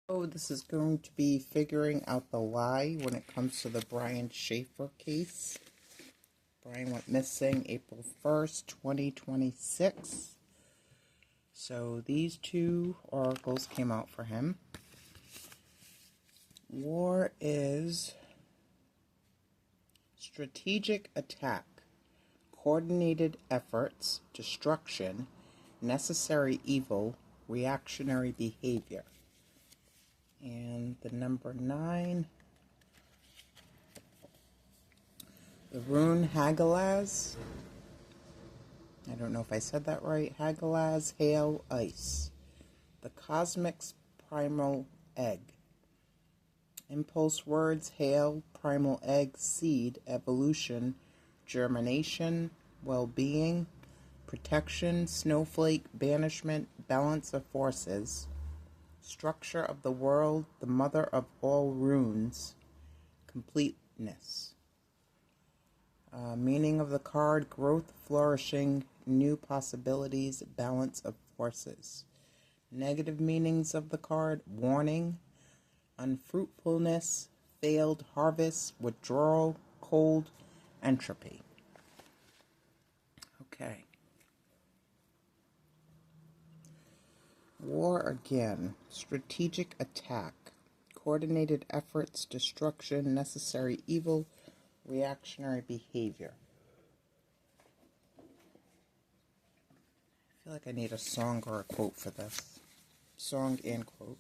Oh, this is going to be figuring out the lie when it comes to the Brian Shaffer case. Brian went missing April 1st, 2026. So these two oracles came out for him. War is strategic attack, coordinated efforts, destruction, necessary evil, reactionary behavior. And the number 9, the rune Hagalaz. I don't know if I said that right. Hagalaz, hail, ice. The cosmic's primal egg. Impulse words, hail, primal egg, seed, evolution, germination, well-being, protection, snowflake, banishment, balance of forces, structure of the world, the mother of all runes, completeness. Meaning of the card, growth, flourishing, new possibilities, balance of forces. Negative meanings of the card, warning, unfruitfulness, failed harvest, withdrawal, cold, entropy. Okay. War again, strategic attack, coordinated efforts, destruction, necessary evil, reactionary behavior. I feel like I need a song or a quote for this. Song and quote.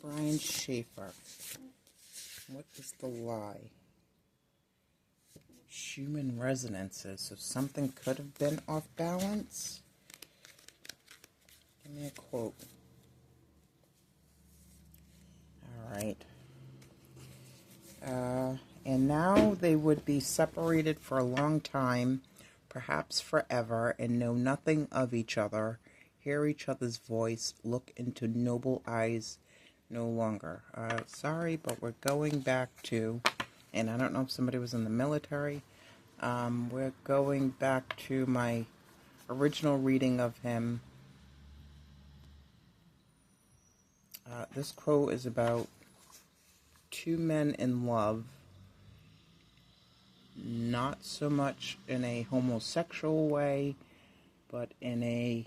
Brian Shaffer. What is the lie? Human resonances. So something could have been off balance? Give me a quote. Alright. And now they would be separated for a long time, perhaps forever, and know nothing of each other, hear each other's voice, look into noble eyes no longer. Sorry, but we're going back to, and I don't know if somebody was in the military, we're going back to my original reading of him. This quote is about two men in love, not so much in a homosexual way, but in a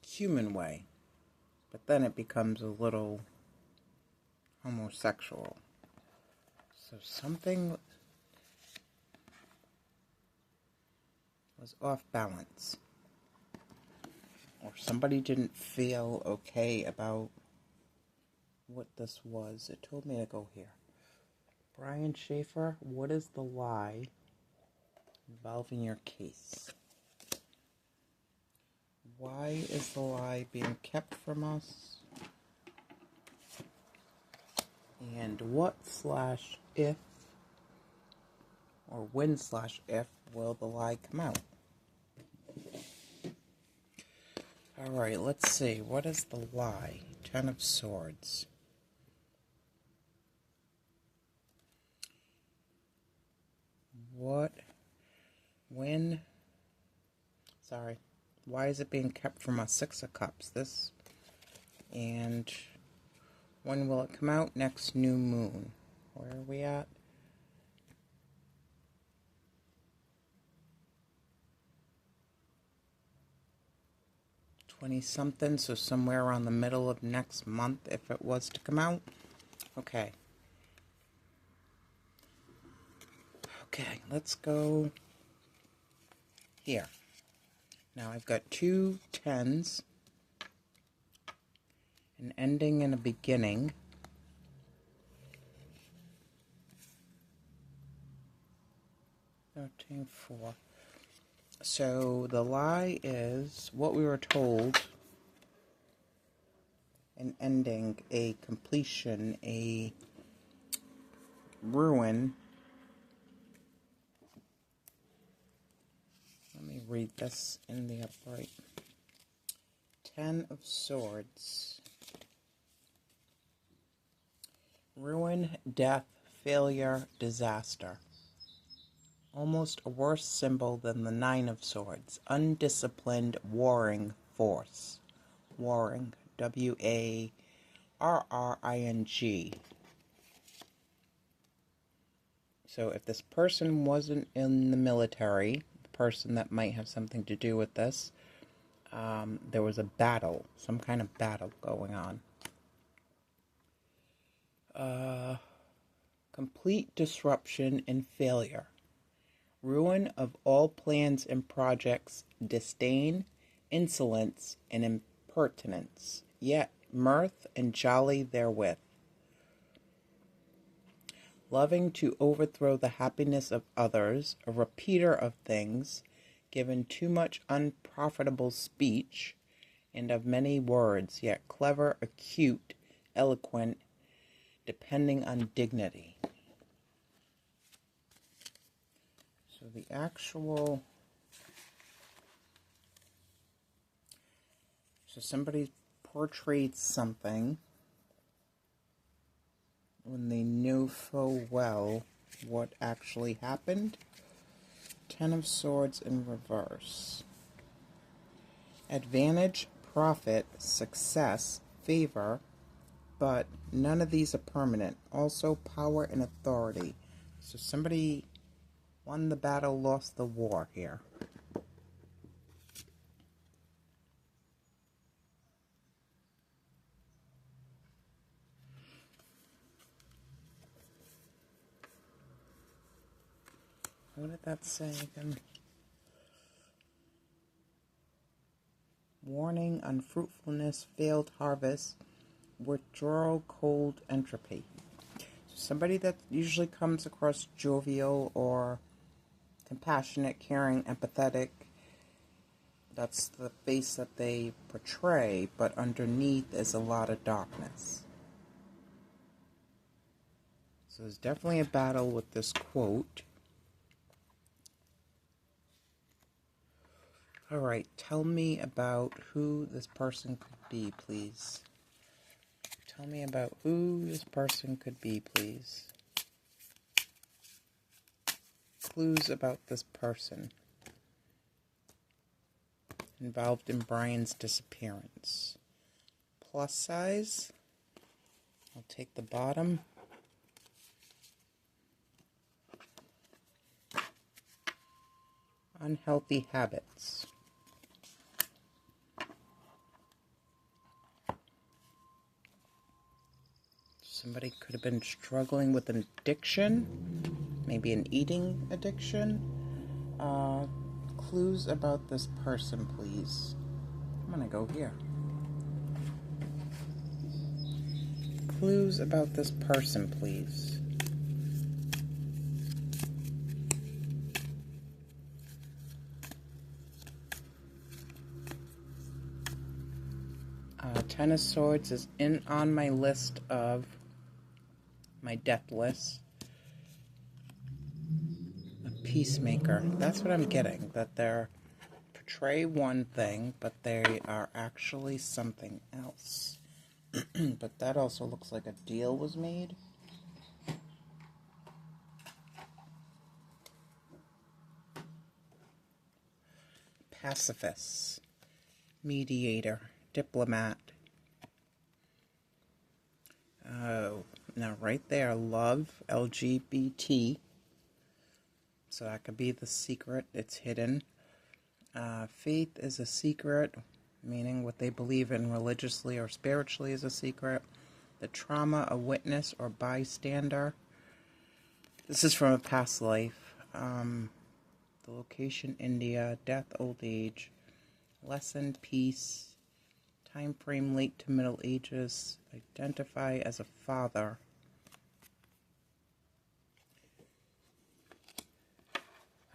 human way. But then it becomes a little homosexual. So something was off balance. Or somebody didn't feel okay about what this was. It told me to go here. Brian Shaffer, what is the lie involving your case? Why is the lie being kept from us? And what/if, or when/if, will the lie come out? Alright, let's see. What is the lie? 10 of Swords. Why is it being kept from us? 6 of Cups. This. And when will it come out? Next new moon. Where are we at? $20-something, so somewhere around the middle of next month if it was to come out. Okay. Okay, let's go here. Now I've got 2 10s, an ending and a beginning. $13.4. So the lie is what we were told, an ending, a completion, a ruin. Let me read this in the upright. 10 of Swords. Ruin, death, failure, disaster. Almost a worse symbol than the Nine of Swords. Undisciplined, warring force. Warring. W-A-R-R-I-N-G. So if this person wasn't in the military, the person that might have something to do with this, there was a battle, some kind of battle going on. Complete disruption and failure. Ruin of all plans and projects, disdain, insolence, and impertinence, yet mirth and jolly therewith. Loving to overthrow the happiness of others, a repeater of things, given too much unprofitable speech, and of many words, yet clever, acute, eloquent, depending on dignity. So the actual... So somebody portrayed something when they knew full well what actually happened. Ten of Swords in reverse. Advantage, profit, success, favor, but none of these are permanent. Also, power and authority. So somebody won the battle, lost the war here. What did that say again? Warning, unfruitfulness, failed harvest, withdrawal, cold entropy. So somebody that usually comes across jovial or compassionate, caring, empathetic. That's the face that they portray, but underneath is a lot of darkness. So there's definitely a battle with this quote. Alright, tell me about who this person could be, please. Tell me about who this person could be, please. Clues about this person involved in Brian's disappearance. Plus size. I'll take the bottom. Unhealthy habits. Somebody could have been struggling with an addiction, maybe an eating addiction. Clues about this person, please. I'm going to go here. Clues about this person, please. Ten of Swords is on my list of my death list. A peacemaker. That's what I'm getting. That they're portray one thing, but they are actually something else. But that also looks like a deal was made. Pacifist. Mediator. Diplomat. Now right there, love, LGBT. So that could be the secret. It's hidden. Faith is a secret, meaning what they believe in religiously or spiritually is a secret. The trauma, a witness or bystander. This is from a past life. The location, India. Death, old age. Lesson, peace. Time frame, late to middle ages. Identify as a father.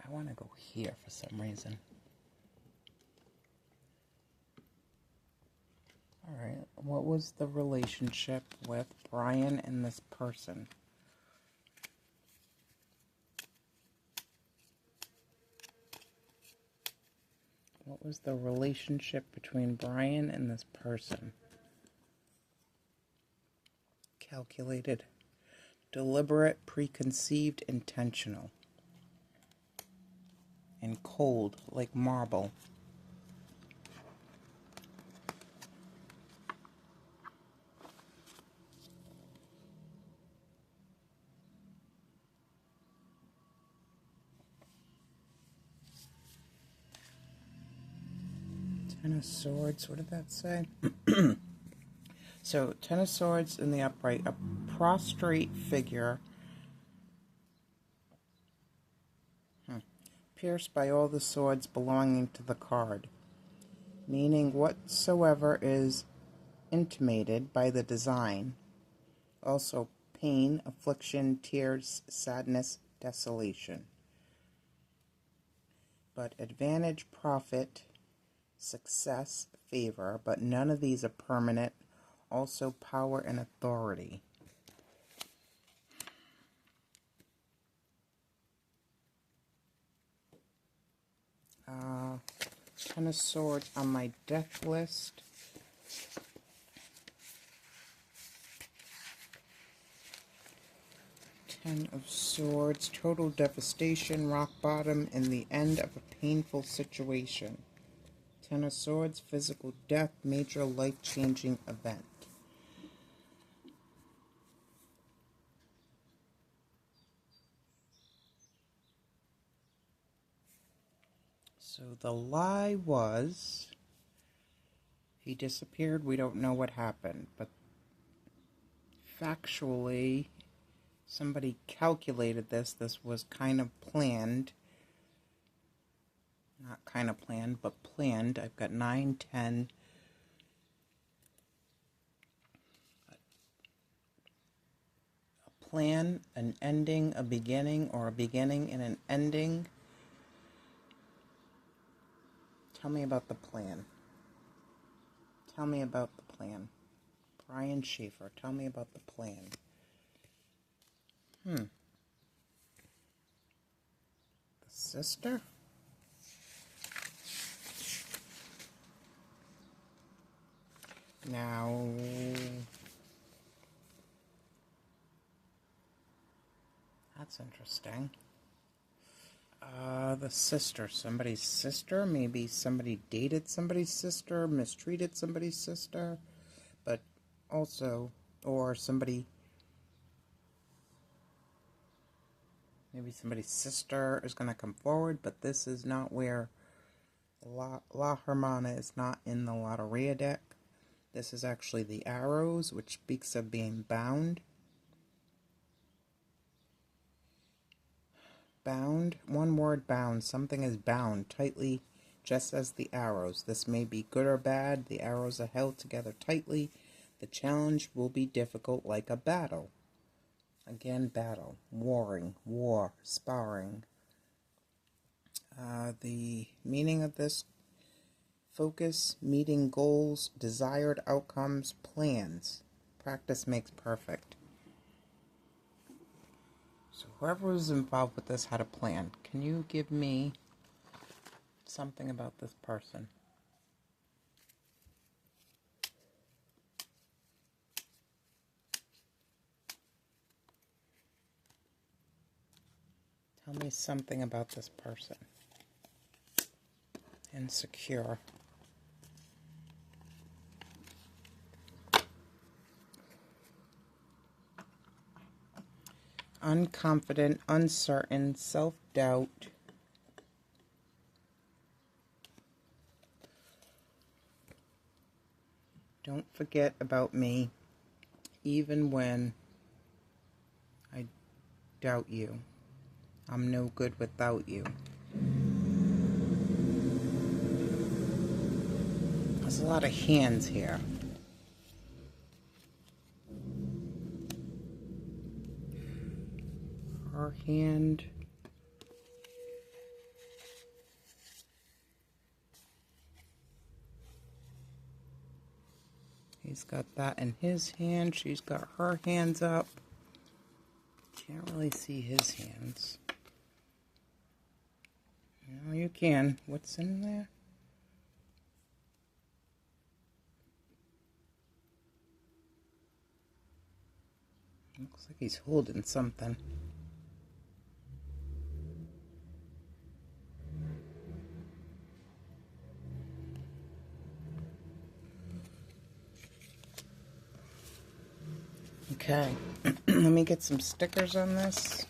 I want to go here for some reason. Alright, what was the relationship with Brian and this person? What was the relationship between Brian and this person? Calculated. Deliberate, preconceived, intentional. And cold, like marble. Ten of Swords, what did that say? So, Ten of Swords in the upright, a prostrate figure, pierced by all the swords belonging to the card, meaning whatsoever is intimated by the design. Also, pain, affliction, tears, sadness, desolation. But advantage, profit, success, favor, but none of these are permanent. Also, power and authority. Ten of Swords on my death list. Ten of Swords, total devastation, rock bottom, and the end of a painful situation. Ten of Swords, physical death, major life-changing event. So the lie was, he disappeared, we don't know what happened, but factually, somebody calculated this. This was kind of planned. Not kind of planned, but planned. I've got 9, 10. A plan, an ending, a beginning, or a beginning and an ending. Tell me about the plan. Tell me about the plan. Brian Shaffer, tell me about the plan. The sister? Now, that's interesting. The sister, somebody's sister, maybe somebody dated somebody's sister, mistreated somebody's sister, but also, or somebody, maybe somebody's sister is going to come forward, but this is not where La Hermana is not in the Lotteria deck. This is actually the Arrows, which speaks of being bound. Bound, one word, bound. Something is bound tightly, just as the arrows. This may be good or bad. The arrows are held together tightly. The challenge will be difficult, like a battle. Again, battle, warring, war, sparring. The meaning of this: focus, meeting goals, desired outcomes, plans. Practice makes perfect. So whoever was involved with this had a plan. Can you give me something about this person? Tell me something about this person. Insecure. Unconfident, uncertain, self-doubt. Don't forget about me, even when I doubt you. I'm no good without you. There's a lot of hands here. Her hand. He's got that in his hand. She's got her hands up. Can't really see his hands. No, you can. What's in there? Looks like he's holding something. Okay, let me get some stickers on this.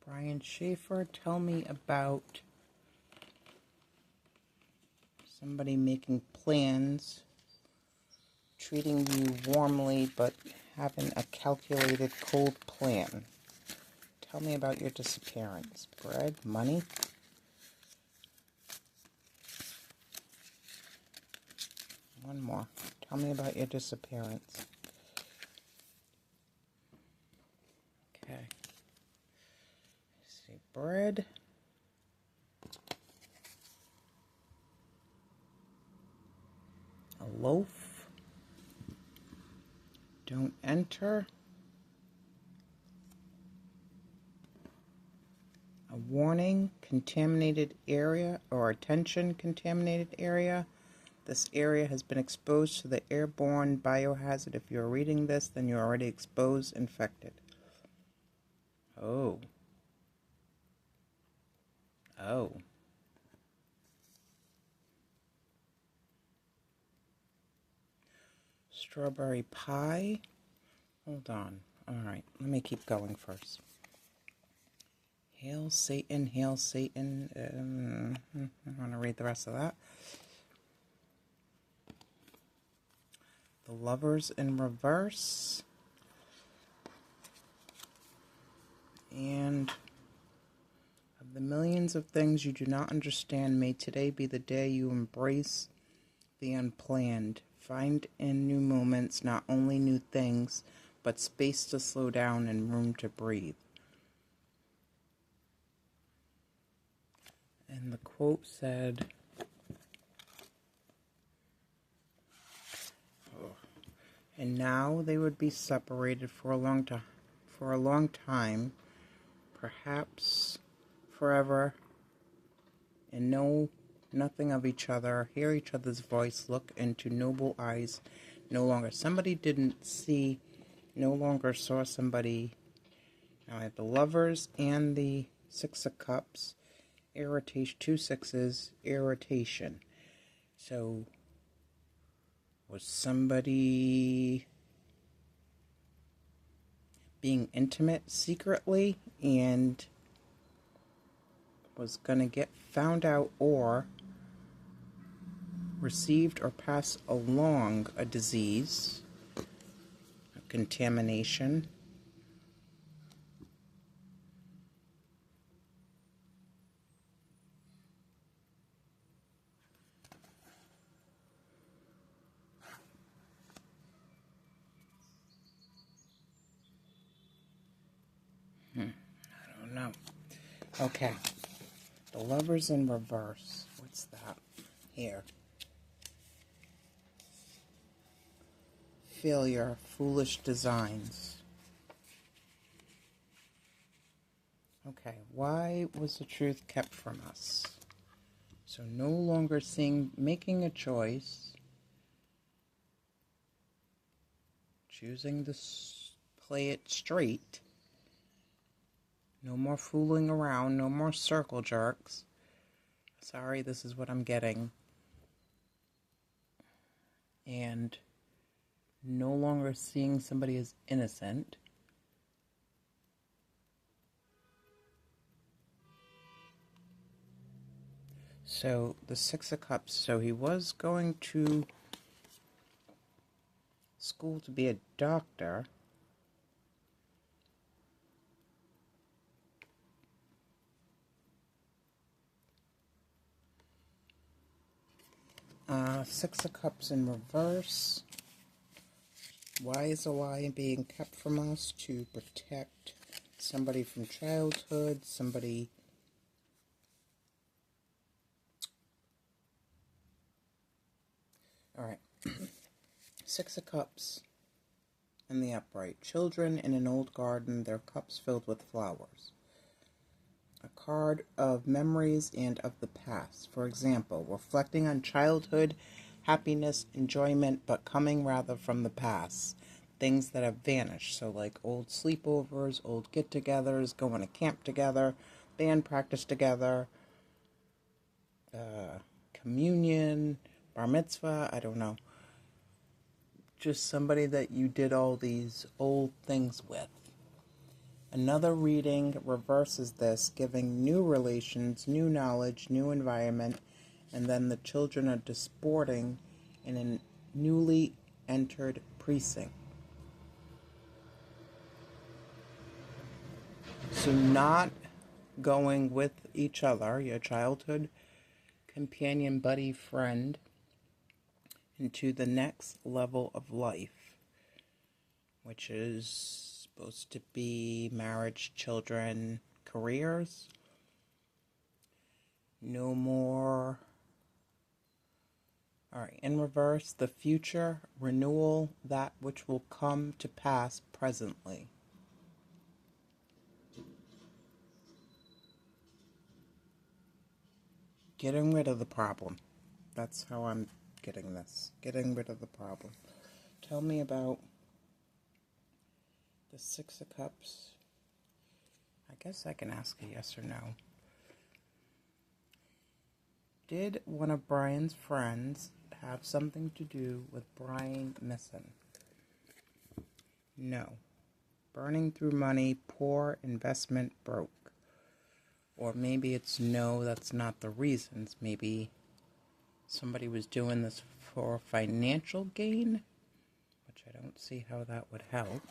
Brian Shaffer, tell me about somebody making plans, treating you warmly, but having a calculated cold plan. Tell me about your disappearance. Bread, money. One more. Tell me about your disappearance. Okay. Let's see. Bread. A loaf. Don't enter. A warning, contaminated area, or attention, contaminated area. This area has been exposed to the airborne biohazard. If you're reading this, then you're already exposed, infected. Oh. Oh. Strawberry pie. Hold on. All right, let me keep going first. Hail Satan, hail Satan. I want to read the rest of that. The Lovers in Reverse. And of the millions of things you do not understand, may today be the day you embrace the unplanned. Find in new moments not only new things, but space to slow down and room to breathe. And the quote said, and now they would be separated for a long time, perhaps forever, and know nothing of each other, hear each other's voice, look into noble eyes no longer. Somebody didn't see, no longer saw somebody. Now I have the Lovers and the Six of Cups. Irritation, 2 sixes, irritation. So, was somebody being intimate secretly and was going to get found out or received or passed along a disease, a contamination? I don't know. Okay. The Lovers in Reverse. What's that? Here. Failure, foolish designs. Okay. Why was the truth kept from us? So no longer making a choice, choosing to play it straight. No more fooling around, no more circle jerks. Sorry, this is what I'm getting. And no longer seeing somebody as innocent. So, the Six of Cups. So, he was going to school to be a doctor. Six of Cups in reverse. Why is a lie being kept from us? To protect somebody from childhood, somebody... Alright. Six of Cups in the upright. Children in an old garden, their cups filled with flowers. A card of memories and of the past. For example, reflecting on childhood, happiness, enjoyment, but coming rather from the past. Things that have vanished. So like old sleepovers, old get-togethers, going to camp together, band practice together, communion, bar mitzvah, I don't know. Just somebody that you did all these old things with. Another reading reverses this, giving new relations, new knowledge, new environment, and then the children are disporting in a newly entered precinct. So not going with each other, your childhood companion, buddy, friend, into the next level of life, which is supposed to be marriage, children, careers. No more. All right, in reverse, the future, renewal, that which will come to pass presently. Getting rid of the problem. That's how I'm getting this. Getting rid of the problem. Tell me about the Six of Cups. I guess I can ask a yes or no. Did one of Brian's friends have something to do with Brian missing? No. Burning through money, poor, investment, broke. Or maybe it's no, that's not the reasons. Maybe somebody was doing this for financial gain, which I don't see how that would help.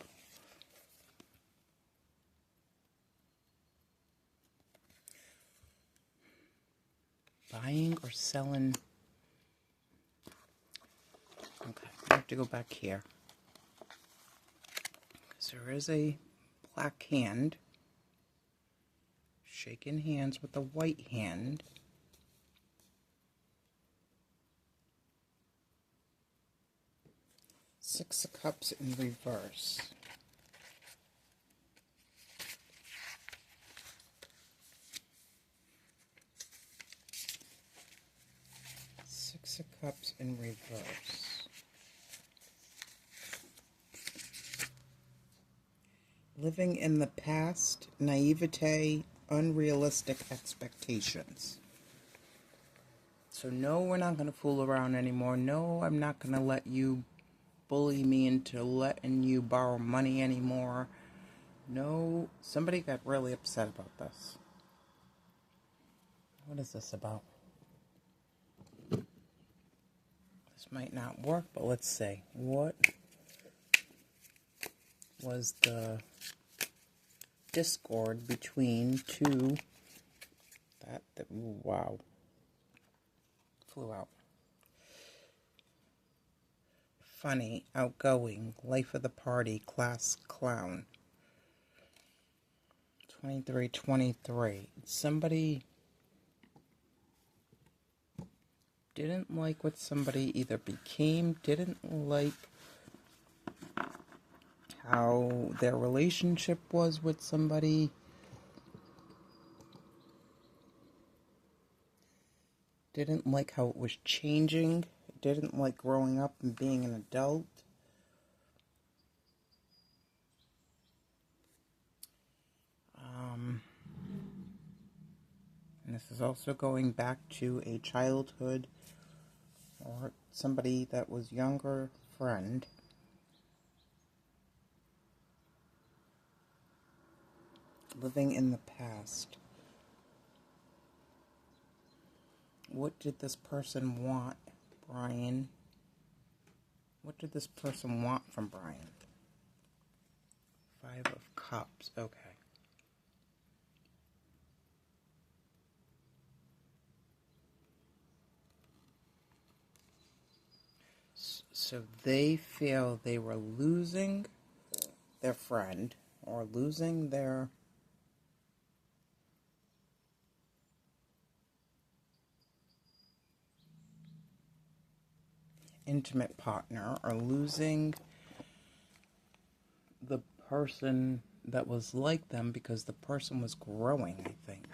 Buying or selling. Okay, I have to go back here. Because there is a black hand. Shaking hands with the white hand. Six of Cups in reverse. Six of Cups in reverse. Living in the past, naivete, unrealistic expectations. So no, we're not going to fool around anymore. No, I'm not going to let you bully me into letting you borrow money anymore. No, somebody got really upset about this. What is this about? This might not work, but let's see. What was the discord between two? Wow. Flew out. Funny, outgoing, life of the party, class clown. 23. Somebody didn't like what somebody either became, didn't like how their relationship was with somebody. Didn't like how it was changing. Didn't like growing up and being an adult. And this is also going back to a childhood or somebody that was younger friend. Living in the past. What did this person want, Brian? What did this person want from Brian? Five of Cups. Okay. So they feel they were losing their friend or losing their intimate partner or losing the person that was like them because the person was growing, I think.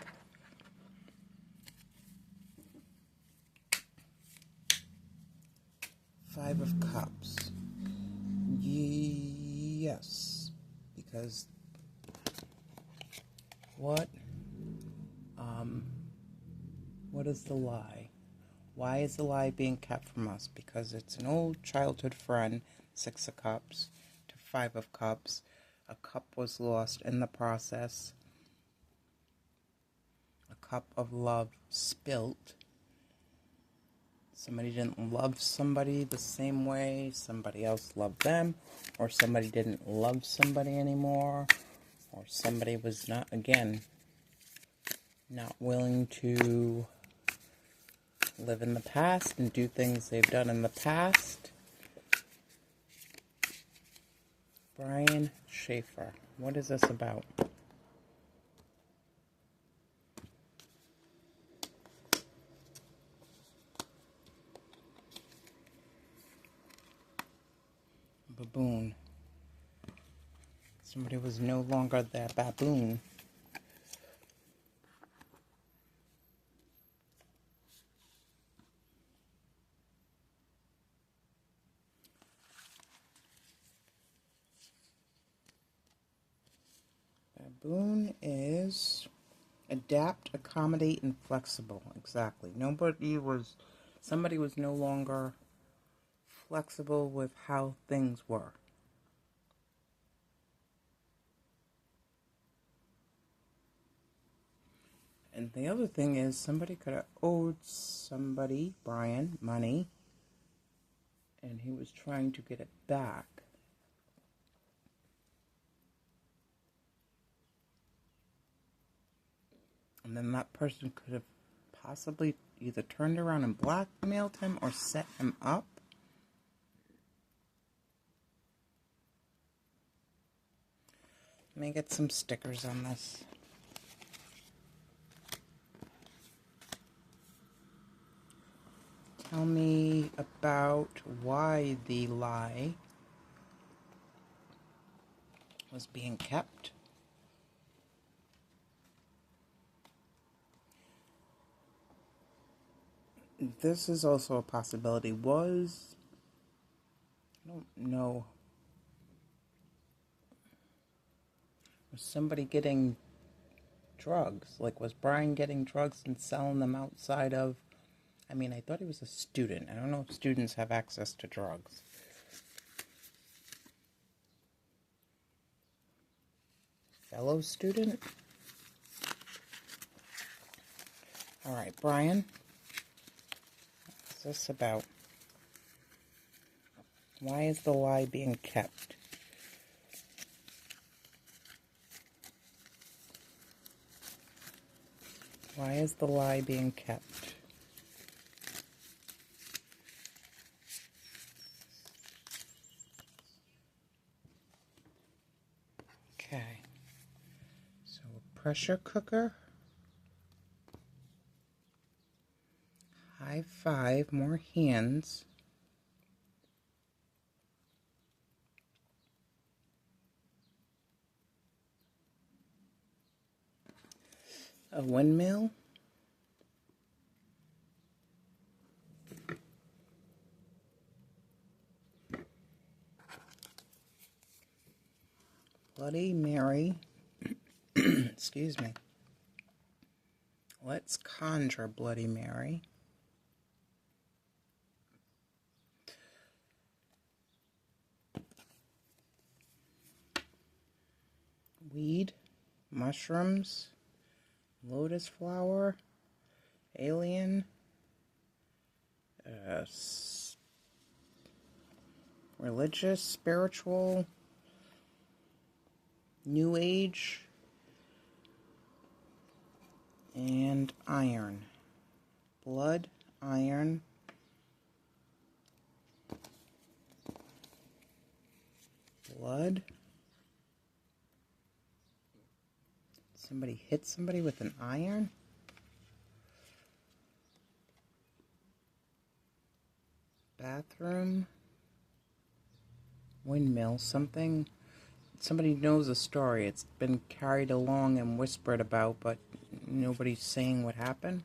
Five of Cups. Yes, because what is the lie? Why is the lie being kept from us? Because it's an old childhood friend, Six of Cups to Five of Cups. A cup was lost in the process. A cup of love spilt. Somebody didn't love somebody the same way somebody else loved them, or somebody didn't love somebody anymore, or somebody was not willing to live in the past and do things they've done in the past. Brian Shaffer. What is this about? Baboon. Somebody was no longer that baboon. Baboon is adapt, accommodate, and flexible. Exactly. Somebody was no longer flexible with how things were. And the other thing is, somebody could have owed somebody, Brian, money, and he was trying to get it back. And then that person could have possibly either turned around and blackmailed him or set him up. Let me get some stickers on this. Tell me about why the lie was being kept. This is also a possibility. I don't know. Was somebody getting drugs? Like, was Brian getting drugs and selling them outside of... I thought he was a student. I don't know if students have access to drugs. Fellow student? All right, Brian. What's this about? Why is the lie being kept? Why is the lie being kept? Okay. So a pressure cooker. High five, more hands. A windmill. Bloody Mary. Excuse me. Let's conjure Bloody Mary. Weed, mushrooms, lotus flower, alien, religious, spiritual, new age, and iron. Blood, iron, blood. Somebody hit somebody with an iron? Bathroom. Windmill. Something. somebody knows a story. It's been carried along and whispered about, but nobody's saying what happened.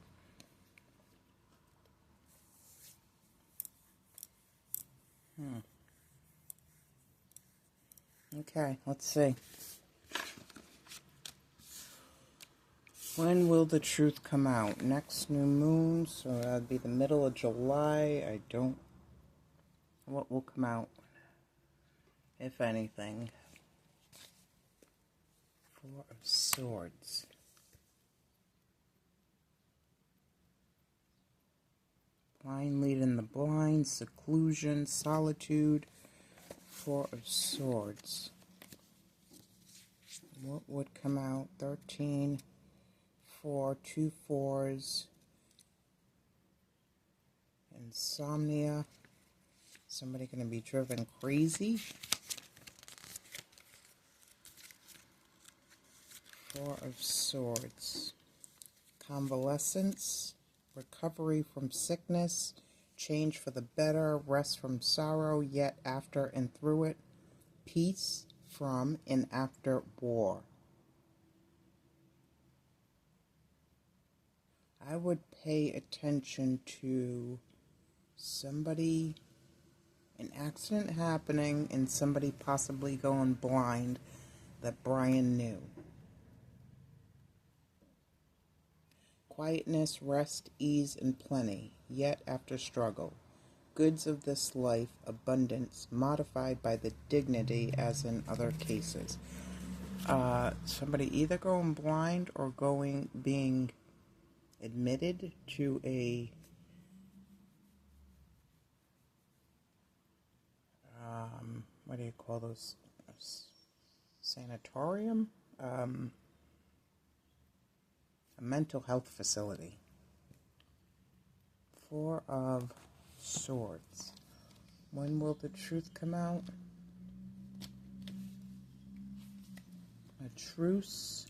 Okay, let's see. When will the truth come out? Next new moon, so that'd be the middle of July. What will come out, if anything? Four of Swords. Blind leading the blind, seclusion, solitude. Four of Swords. What would come out? 13, 4, 2 fours. Insomnia. Somebody going to be driven crazy. Four of Swords. Convalescence. Recovery from sickness. Change for the better. Rest from sorrow, yet after and through it. Peace from and after war. I would pay attention to somebody, an accident happening, and somebody possibly going blind that Brian knew. Quietness, rest, ease, and plenty, yet after struggle. Goods of this life, abundance, modified by the dignity as in other cases. Somebody either going blind or being admitted to a what do you call those? Sanatorium? A mental health facility. Four of Swords. When will the truth come out? A truce.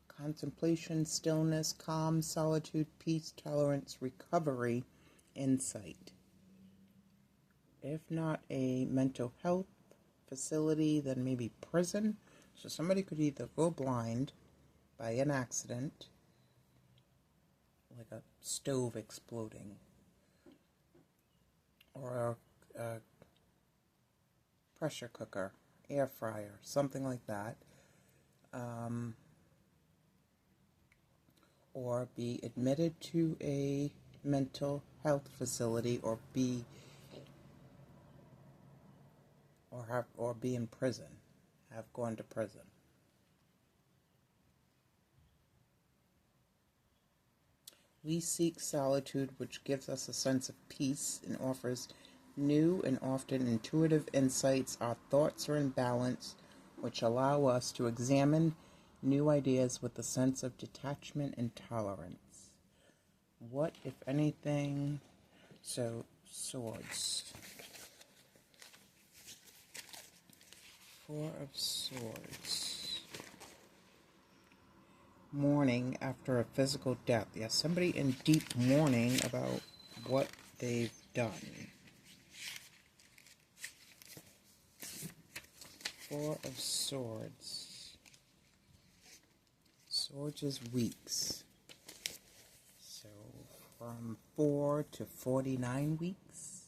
Contemplation, stillness, calm, solitude, peace, tolerance, recovery, insight. If not a mental health facility, then maybe prison. So somebody could either go blind by an accident, like a stove exploding, or a pressure cooker, air fryer, something like that. Or be admitted to a mental health facility, or be in prison, have gone to prison. We seek solitude, which gives us a sense of peace and offers new and often intuitive insights. Our thoughts are in balance, which allow us to examine new ideas with a sense of detachment and tolerance. What, if anything? So, Swords. Four of Swords. Mourning after a physical death. Yes, somebody in deep mourning about what they've done. Four of Swords. Swords is weeks. So from 4 to 49 weeks.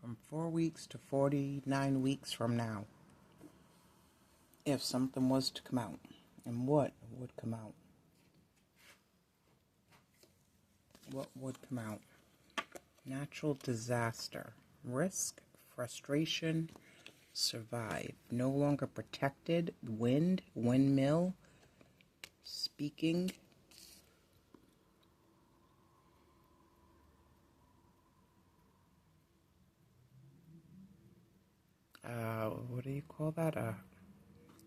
From 4 weeks to 49 weeks from now. If something was to come out. And what would come out? What would come out? Natural disaster. Risk, frustration, survive. No longer protected. Wind, windmill, speaking. What do you call that? A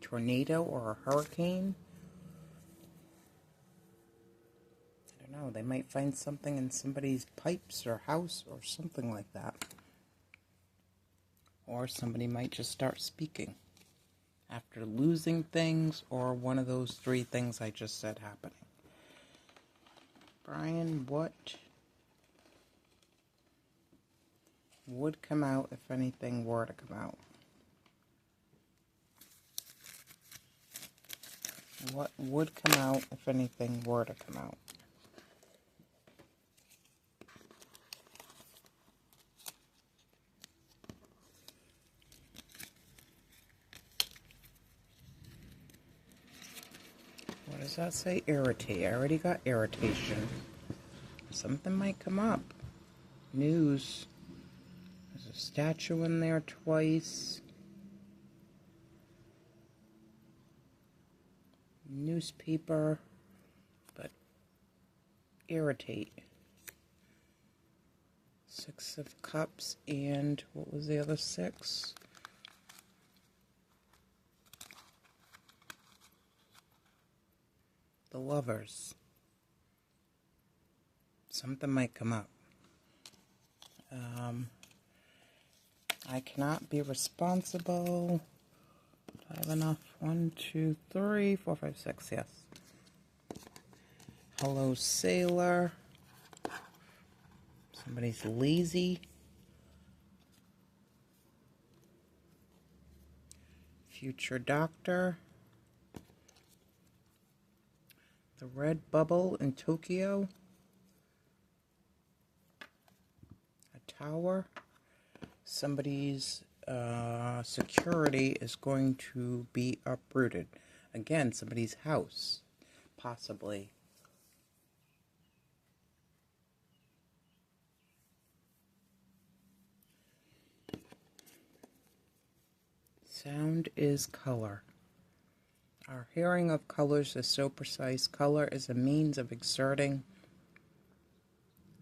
tornado or a hurricane? I don't know. They might find something in somebody's pipes or house or something like that. Or somebody might just start speaking after losing things, or one of those three things I just said happening. Brian, what would come out if anything were to come out? What would come out if anything were to come out? What does that say? Irritate. I already got irritation. Something might come up. News. There's a statue in there twice. Newspaper. But irritate. Six of Cups and what was the other six? The Lovers. Something might come up. I cannot be responsible. Do I have enough? 1, 2, 3, 4, 5, 6. Yes. Hello, Sailor. Somebody's lazy. Future Doctor. The red bubble in Tokyo. A tower. Somebody's security is going to be uprooted. Again, somebody's house. Possibly. Sound is color. Our hearing of colors is so precise. Color is a means of exerting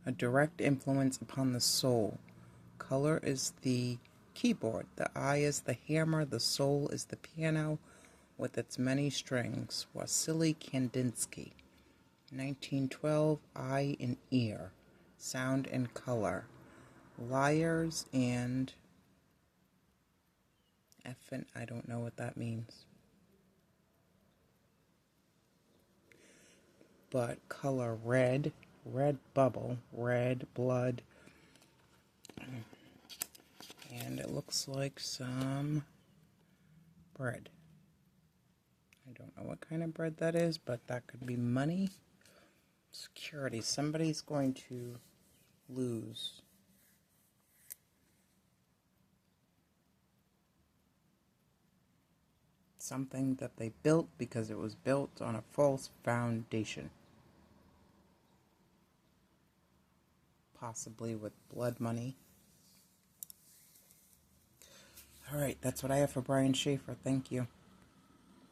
a direct influence upon the soul. Color is the keyboard. The eye is the hammer. The soul is the piano with its many strings. Wassily Kandinsky. 1912, Eye and Ear. Sound and color. Liars and effing, I don't know what that means. But color red, red bubble, red blood, and it looks like some bread. I don't know what kind of bread that is, but that could be money. Security, somebody's going to lose. Something that they built because it was built on a false foundation. Possibly with blood money. Alright, that's what I have for Brian Shaffer. Thank you.